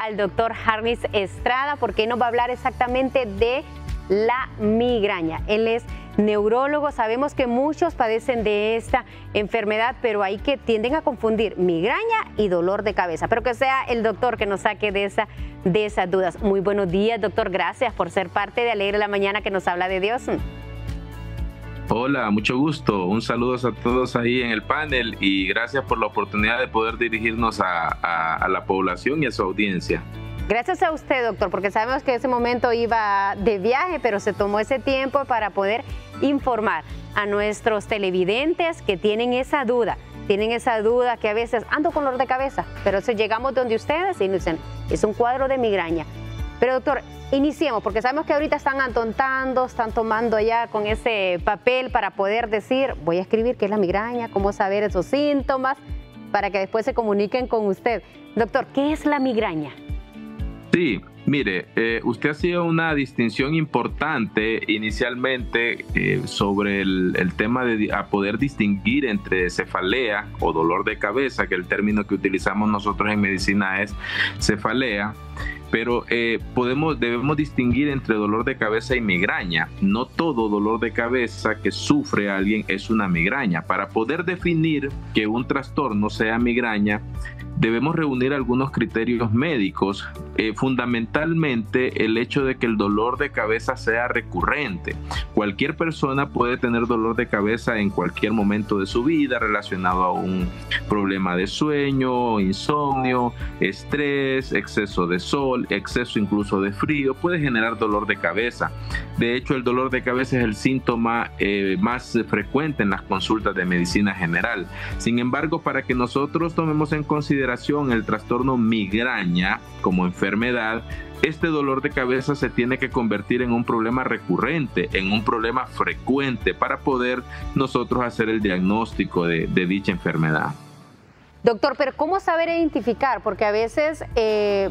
al doctor Harnis Estrada, porque nos va a hablar exactamente de la migraña. Él es neurólogo. Sabemos que muchos padecen de esta enfermedad, pero hay que tienden a confundir migraña y dolor de cabeza. Pero que sea el doctor que nos saque de esas dudas. Muy buenos días, doctor. Gracias por ser parte de Alegre la Mañana, que nos habla de Dios. Hola, mucho gusto. Un saludo a todos ahí en el panel y gracias por la oportunidad de poder dirigirnos a la población y a su audiencia. Gracias a usted, doctor, porque sabemos que en ese momento iba de viaje, pero se tomó ese tiempo para poder informar a nuestros televidentes que tienen esa duda que a veces ando con dolor de cabeza, pero si llegamos donde ustedes y nos dicen, es un cuadro de migraña. Pero doctor, iniciemos, porque sabemos que ahorita están atontando, están tomando ya con ese papel para poder decir, voy a escribir qué es la migraña, cómo saber esos síntomas, para que después se comuniquen con usted. Doctor, ¿qué es la migraña? Sí, mire, usted hacía una distinción importante inicialmente sobre el tema de poder distinguir entre cefalea o dolor de cabeza, que el término que utilizamos nosotros en medicina es cefalea, pero debemos distinguir entre dolor de cabeza y migraña. No todo dolor de cabeza que sufre alguien es una migraña. Para poder definir que un trastorno sea migraña, debemos reunir algunos criterios médicos, fundamentalmente el hecho de que el dolor de cabeza sea recurrente. Cualquier persona puede tener dolor de cabeza en cualquier momento de su vida relacionado a un problema de sueño, insomnio, estrés, exceso de sol, exceso incluso de frío, puede generar dolor de cabeza. De hecho, el dolor de cabeza es el síntoma más frecuente en las consultas de medicina general. Sin embargo, para que nosotros tomemos en consideración el trastorno migraña como enfermedad, este dolor de cabeza se tiene que convertir en un problema recurrente, en un problema frecuente para poder nosotros hacer el diagnóstico de dicha enfermedad. Doctor, pero ¿cómo saber identificar? Porque a veces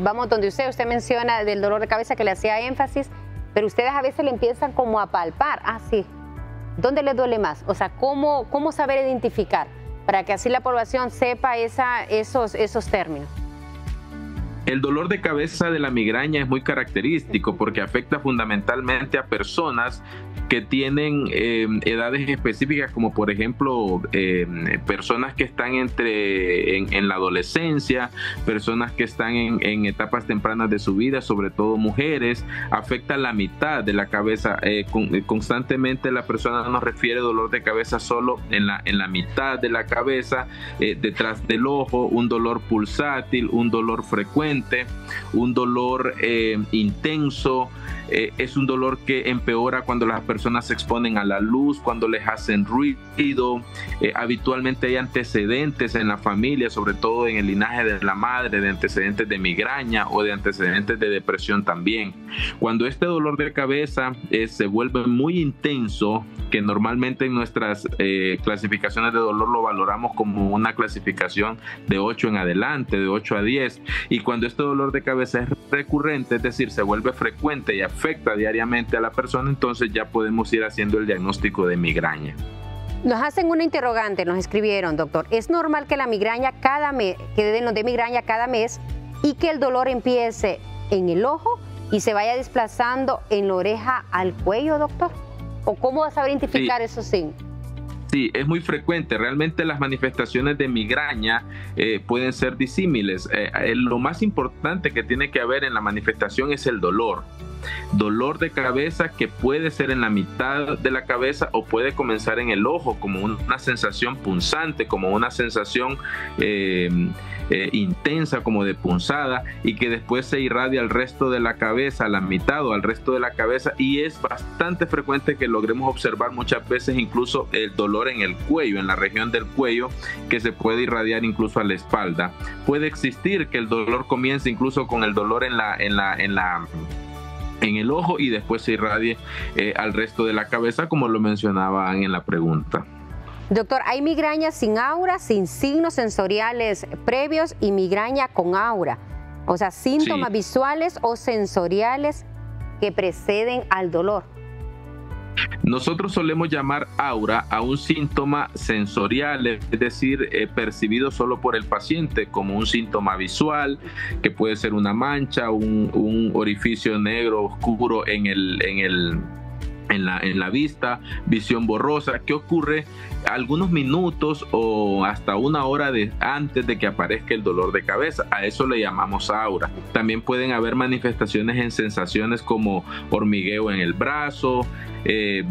vamos donde usted menciona del dolor de cabeza que le hacía énfasis, pero ustedes a veces le empiezan como a palpar. Ah, sí. ¿Dónde le duele más? O sea, ¿cómo saber identificar? Para que así la población sepa esos términos. El dolor de cabeza de la migraña es muy característico porque afecta fundamentalmente a personas que tienen edades específicas, como por ejemplo personas que están en la adolescencia, personas que están en etapas tempranas de su vida, sobre todo mujeres. Afecta la mitad de la cabeza. Constantemente la persona nos refiere dolor de cabeza solo en la mitad de la cabeza, detrás del ojo, un dolor pulsátil, un dolor frecuente, un dolor intenso. Es un dolor que empeora cuando las personas se exponen a la luz, cuando les hacen ruido. Habitualmente hay antecedentes en la familia, sobre todo en el linaje de la madre, de antecedentes de migraña o de antecedentes de depresión también. Cuando este dolor de cabeza se vuelve muy intenso, que normalmente en nuestras clasificaciones de dolor lo valoramos como una clasificación de 8 en adelante, de 8 a 10, y cuando este dolor de cabeza es recurrente, es decir, se vuelve frecuente y afecta diariamente a la persona, entonces ya podemos ir haciendo el diagnóstico de migraña. Nos hacen una interrogante, nos escribieron, doctor. ¿Es normal que la migraña que den los de migraña cada mes y que el dolor empiece en el ojo y se vaya desplazando en la oreja al cuello, doctor? ¿O cómo vas a identificar esos signos? Sí, es muy frecuente. Realmente las manifestaciones de migraña pueden ser disímiles. Lo más importante que tiene que haber en la manifestación es el dolor. Dolor de cabeza que puede ser en la mitad de la cabeza o puede comenzar en el ojo como una sensación punzante, como una sensación intensa, como de punzada, y que después se irradia al resto de la cabeza, a la mitad o al resto de la cabeza, y es bastante frecuente que logremos observar muchas veces incluso el dolor en el cuello, en la región del cuello, que se puede irradiar incluso a la espalda. Puede existir que el dolor comience incluso con el dolor en el ojo y después se irradie al resto de la cabeza, como lo mencionaban en la pregunta. Doctor, ¿hay migraña sin aura, sin signos sensoriales previos y migraña con aura? O sea, síntomas visuales o sensoriales que preceden al dolor. Nosotros solemos llamar aura a un síntoma sensorial, es decir, percibido solo por el paciente, como un síntoma visual, que puede ser una mancha, un orificio negro oscuro en la vista, visión borrosa, que ocurre algunos minutos o hasta una hora antes de que aparezca el dolor de cabeza. A eso le llamamos aura. También pueden haber manifestaciones en sensaciones como hormigueo en el brazo,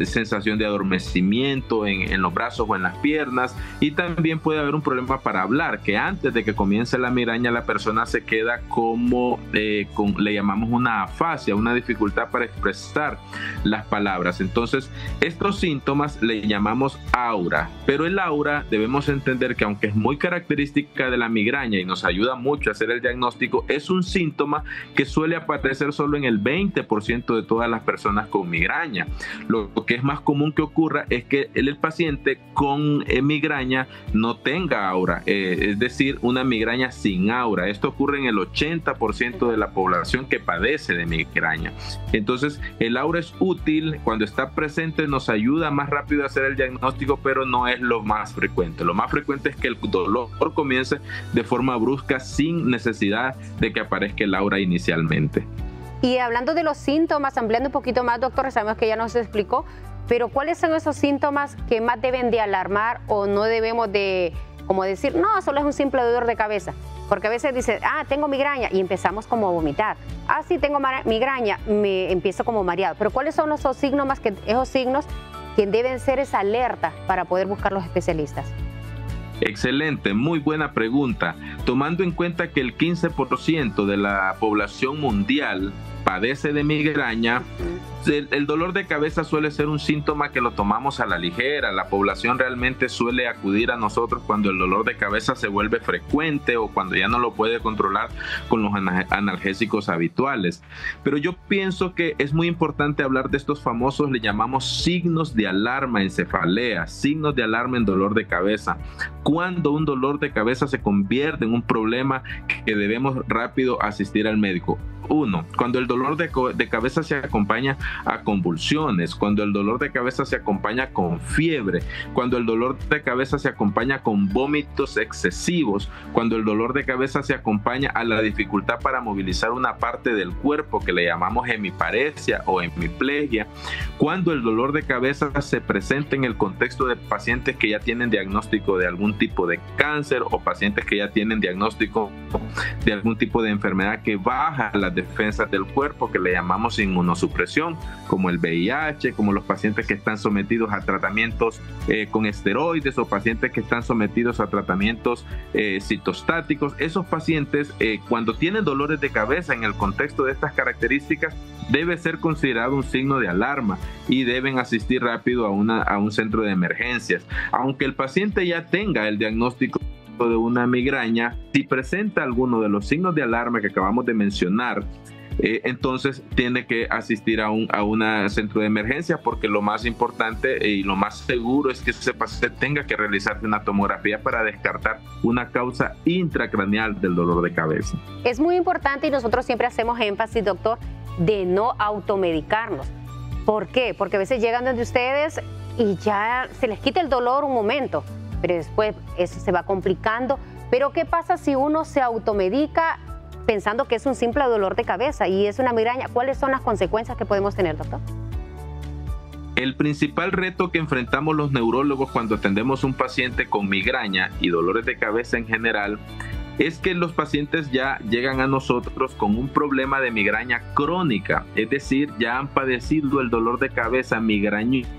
sensación de adormecimiento en los brazos o en las piernas, y también puede haber un problema para hablar, que antes de que comience la migraña la persona se queda como le llamamos una afasia, una dificultad para expresar las palabras. Entonces estos síntomas le llamamos aura, pero el aura debemos entender que aunque es muy característica de la migraña y nos ayuda mucho a hacer el diagnóstico, es un síntoma que suele aparecer solo en el 20% de todas las personas con migraña. Lo que es más común que ocurra es que el paciente con migraña no tenga aura, es decir, una migraña sin aura. Esto ocurre en el 80% de la población que padece de migraña. Entonces, el aura es útil, cuando está presente nos ayuda más rápido a hacer el diagnóstico, pero no es lo más frecuente. Lo más frecuente es que el dolor comience de forma brusca sin necesidad de que aparezca el aura inicialmente. Y hablando de los síntomas, ampliando un poquito más, doctor, sabemos que ya nos explicó, pero ¿cuáles son esos síntomas que más deben de alarmar o no debemos de, como decir, no, solo es un simple dolor de cabeza? Porque a veces dice, tengo migraña y empezamos como a vomitar. Sí, tengo migraña, me empiezo como mareado. Pero ¿cuáles son esos signos que deben ser esa alerta para poder buscar los especialistas? Excelente, muy buena pregunta. Tomando en cuenta que el 15% de la población mundial padece de migraña, el dolor de cabeza suele ser un síntoma que lo tomamos a la ligera. La población realmente suele acudir a nosotros cuando el dolor de cabeza se vuelve frecuente o cuando ya no lo puede controlar con los analgésicos habituales. Pero yo pienso que es muy importante hablar de estos famosos, le llamamos signos de alarma en cefalea, signos de alarma en dolor de cabeza. Cuando un dolor de cabeza se convierte en un problema que debemos rápido asistir al médico. 1. Cuando el dolor de cabeza se acompaña a convulsiones, cuando el dolor de cabeza se acompaña con fiebre, cuando el dolor de cabeza se acompaña con vómitos excesivos, cuando el dolor de cabeza se acompaña a la dificultad para movilizar una parte del cuerpo que le llamamos hemiparesia o hemiplegia, cuando el dolor de cabeza se presenta en el contexto de pacientes que ya tienen diagnóstico de algún tipo de cáncer o pacientes que ya tienen diagnóstico de algún tipo de enfermedad que baja las defensas del cuerpo, que le llamamos inmunosupresión, como el VIH, como los pacientes que están sometidos a tratamientos con esteroides o pacientes que están sometidos a tratamientos citostáticos. Esos pacientes, cuando tienen dolores de cabeza en el contexto de estas características, debe ser considerado un signo de alarma y deben asistir rápido a un centro de emergencias. Aunque el paciente ya tenga el diagnóstico de una migraña, si presenta alguno de los signos de alarma que acabamos de mencionar, entonces tiene que asistir a un centro de emergencia, porque lo más importante y lo más seguro es que ese paciente tenga que realizarse una tomografía para descartar una causa intracraneal del dolor de cabeza. Es muy importante, y nosotros siempre hacemos énfasis, doctor, de no automedicarnos. ¿Por qué? Porque a veces llegan donde ustedes y ya se les quita el dolor un momento, pero después eso se va complicando. Pero ¿qué pasa si uno se automedica pensando que es un simple dolor de cabeza y es una migraña? ¿Cuáles son las consecuencias que podemos tener, doctor? El principal reto que enfrentamos los neurólogos cuando atendemos un paciente con migraña y dolores de cabeza en general es que los pacientes ya llegan a nosotros con un problema de migraña crónica, es decir, ya han padecido el dolor de cabeza migrañoso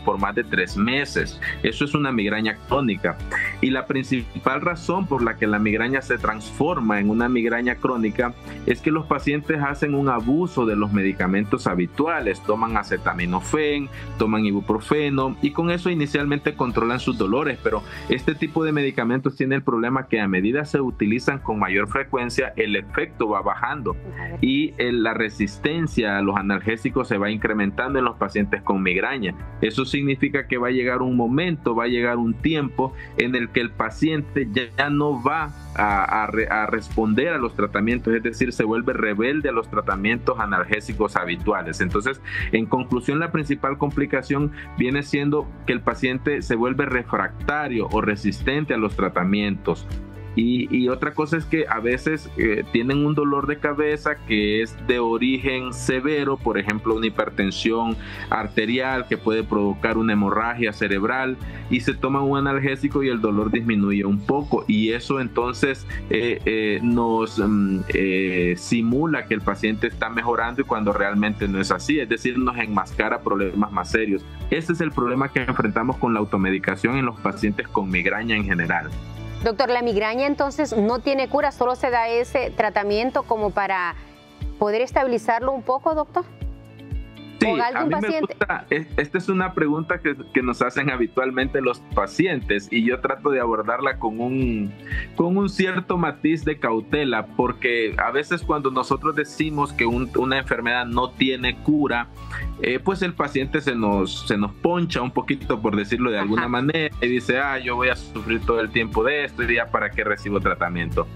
por más de 3 meses. Eso es una migraña crónica. Y la principal razón por la que la migraña se transforma en una migraña crónica es que los pacientes hacen un abuso de los medicamentos habituales, toman acetaminofén, toman ibuprofeno, y con eso inicialmente controlan sus dolores, pero este tipo de medicamentos tiene el problema que a medida se utilizan con mayor frecuencia, el efecto va bajando y la resistencia a los analgésicos se va incrementando en los pacientes con migraña. Eso significa que va a llegar un momento, va a llegar un tiempo en el que el paciente ya no va a responder a los tratamientos, es decir, se vuelve rebelde a los tratamientos analgésicos habituales. Entonces, en conclusión, la principal complicación viene siendo que el paciente se vuelve refractario o resistente a los tratamientos. Y otra cosa es que a veces tienen un dolor de cabeza que es de origen severo, por ejemplo una hipertensión arterial que puede provocar una hemorragia cerebral, y se toma un analgésico y el dolor disminuye un poco, y eso entonces nos simula que el paciente está mejorando, y cuando realmente no es así, es decir, nos enmascara problemas más serios. Ese es el problema que enfrentamos con la automedicación en los pacientes con migraña en general. Doctor, la migraña entonces no tiene cura, solo se da ese tratamiento como para poder estabilizarlo un poco, doctor. Sí, a mí me gusta, esta es una pregunta que nos hacen habitualmente los pacientes, y yo trato de abordarla con un cierto matiz de cautela, porque a veces cuando nosotros decimos que una enfermedad no tiene cura, pues el paciente se nos poncha un poquito, por decirlo de alguna manera, y dice, yo voy a sufrir todo el tiempo de esto, y ya para qué recibo tratamiento.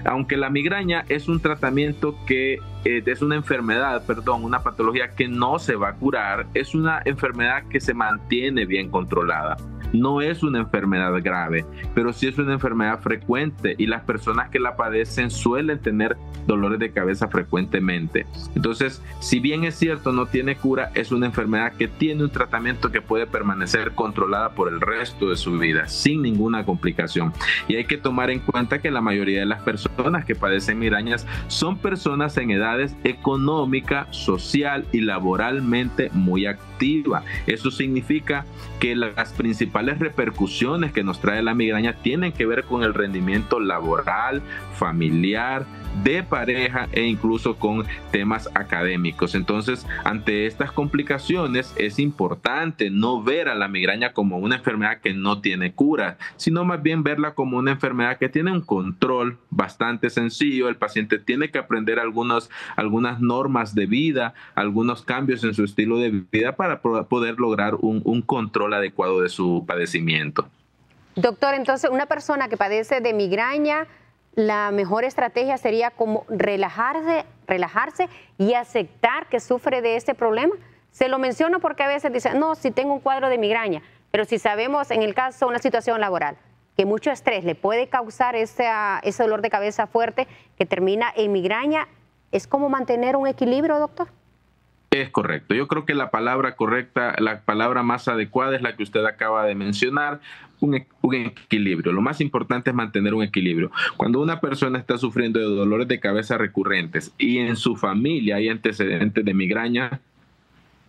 Aunque la migraña es un tratamiento que es una enfermedad, una patología que no se va a curar, es una enfermedad que se mantiene bien controlada. No es una enfermedad grave, pero sí es una enfermedad frecuente, y las personas que la padecen suelen tener dolores de cabeza frecuentemente. Entonces, si bien es cierto, no tiene cura, es una enfermedad que tiene un tratamiento que puede permanecer controlada por el resto de su vida sin ninguna complicación. Y hay que tomar en cuenta que la mayoría de las personas que padecen migrañas son personas en edades económica, social y laboralmente muy activas. Eso significa que las principales repercusiones que nos trae la migraña tienen que ver con el rendimiento laboral, familiar, de pareja e incluso con temas académicos. Entonces, ante estas complicaciones es importante no ver a la migraña como una enfermedad que no tiene cura, sino más bien verla como una enfermedad que tiene un control bastante sencillo. El paciente tiene que aprender algunas normas de vida, algunos cambios en su estilo de vida para poder lograr un control adecuado de su padecimiento. Doctor, entonces una persona que padece de migraña, la mejor estrategia sería como relajarse y aceptar que sufre de este problema. Se lo menciono porque a veces dicen, no, si tengo un cuadro de migraña, pero si sabemos en el caso de una situación laboral que mucho estrés le puede causar ese dolor de cabeza fuerte que termina en migraña, ¿es como mantener un equilibrio, doctor? Es correcto. Yo creo que la palabra correcta, la palabra más adecuada es la que usted acaba de mencionar, un equilibrio. Lo más importante es mantener un equilibrio. Cuando una persona está sufriendo de dolores de cabeza recurrentes y en su familia hay antecedentes de migraña,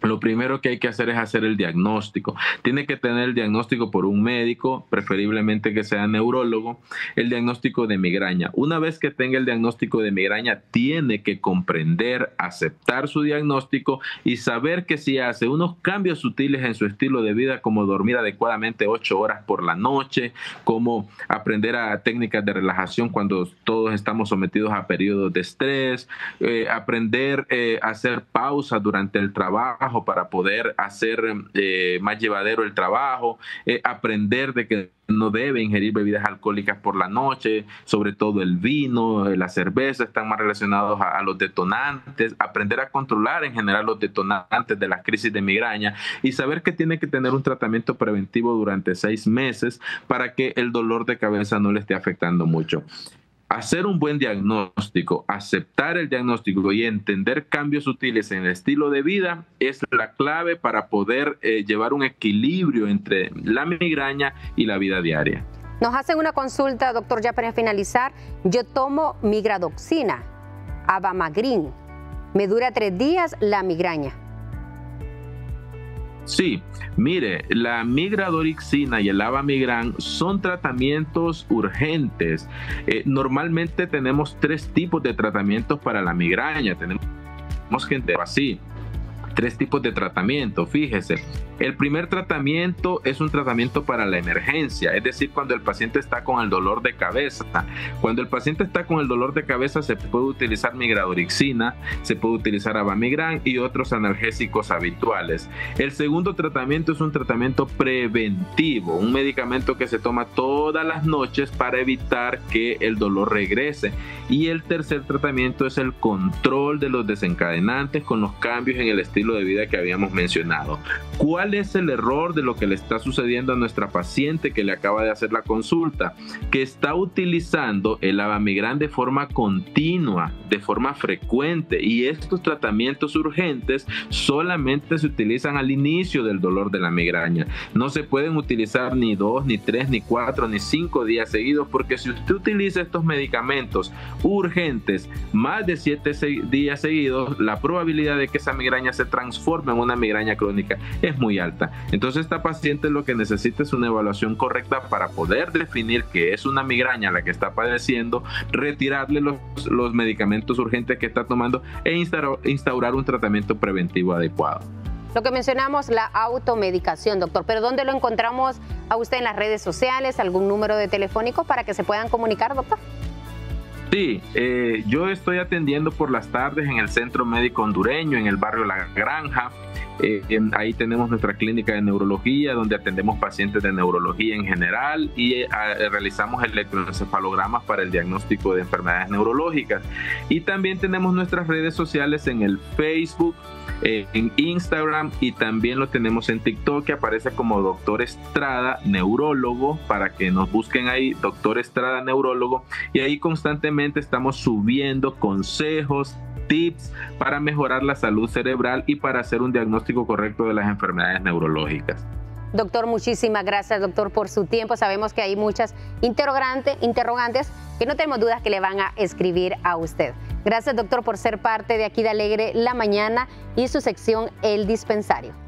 lo primero que hay que hacer es hacer el diagnóstico. Tiene que tener el diagnóstico por un médico, preferiblemente que sea neurólogo, el diagnóstico de migraña. Una vez que tenga el diagnóstico de migraña, tiene que comprender, aceptar su diagnóstico y saber que si hace unos cambios sutiles en su estilo de vida, como dormir adecuadamente 8 horas por la noche, como aprender a técnicas de relajación cuando todos estamos sometidos a periodos de estrés, aprender a hacer pausas durante el trabajo para poder hacer más llevadero el trabajo, aprender de que no debe ingerir bebidas alcohólicas por la noche, sobre todo el vino, la cerveza, están más relacionados a los detonantes, aprender a controlar en general los detonantes de las crisis de migraña y saber que tiene que tener un tratamiento preventivo durante 6 meses para que el dolor de cabeza no le esté afectando mucho. Hacer un buen diagnóstico, aceptar el diagnóstico y entender cambios sutiles en el estilo de vida es la clave para poder llevar un equilibrio entre la migraña y la vida diaria. Nos hacen una consulta, doctor, ya para finalizar. Yo tomo migradoxina, Avamagrin. Me dura 3 días la migraña. Sí, mire, la migradorixina y el Avamigran son tratamientos urgentes. Normalmente tenemos 3 tipos de tratamientos para la migraña. Tenemos gente así. tres tipos de tratamiento, fíjese. El primer tratamiento es un tratamiento para la emergencia, es decir, cuando el paciente está con el dolor de cabeza. Cuando el paciente está con el dolor de cabeza se puede utilizar migradorixina, se puede utilizar abamigran y otros analgésicos habituales. El segundo tratamiento es un tratamiento preventivo, un medicamento que se toma todas las noches para evitar que el dolor regrese. Y el tercer tratamiento es el control de los desencadenantes con los cambios en el estilo de vida que habíamos mencionado. ¿Cuál es el error de lo que le está sucediendo a nuestra paciente que le acaba de hacer la consulta? Que está utilizando el abamigran de forma continua, de forma frecuente, y estos tratamientos urgentes solamente se utilizan al inicio del dolor de la migraña. No se pueden utilizar ni 2, ni 3, ni 4, ni 5 días seguidos, porque si usted utiliza estos medicamentos urgentes más de 7 días seguidos, la probabilidad de que esa migraña se transforme en una migraña crónica es muy alta. Entonces esta paciente lo que necesita es una evaluación correcta para poder definir que es una migraña la que está padeciendo, retirarle los medicamentos urgentes que está tomando e instaurar un tratamiento preventivo adecuado. Lo que mencionamos, la automedicación, doctor, pero ¿dónde lo encontramos a usted en las redes sociales? ¿Algún número de telefónico para que se puedan comunicar, doctor? Sí, yo estoy atendiendo por las tardes en el Centro Médico Hondureño, en el barrio La Granja. Ahí tenemos nuestra clínica de neurología, donde atendemos pacientes de neurología en general y realizamos electroencefalogramas para el diagnóstico de enfermedades neurológicas. Y también tenemos nuestras redes sociales en el Facebook, en Instagram, y también lo tenemos en TikTok, que aparece como Dr. Estrada Neurólogo, para que nos busquen ahí, Dr. Estrada Neurólogo, y ahí constantemente estamos subiendo consejos, tips para mejorar la salud cerebral y para hacer un diagnóstico correcto de las enfermedades neurológicas. Doctor, muchísimas gracias, doctor, por su tiempo. Sabemos que hay muchas interrogantes que no tenemos dudas que le van a escribir a usted. Gracias, doctor, por ser parte de aquí de Alegre la Mañana y su sección El Dispensario.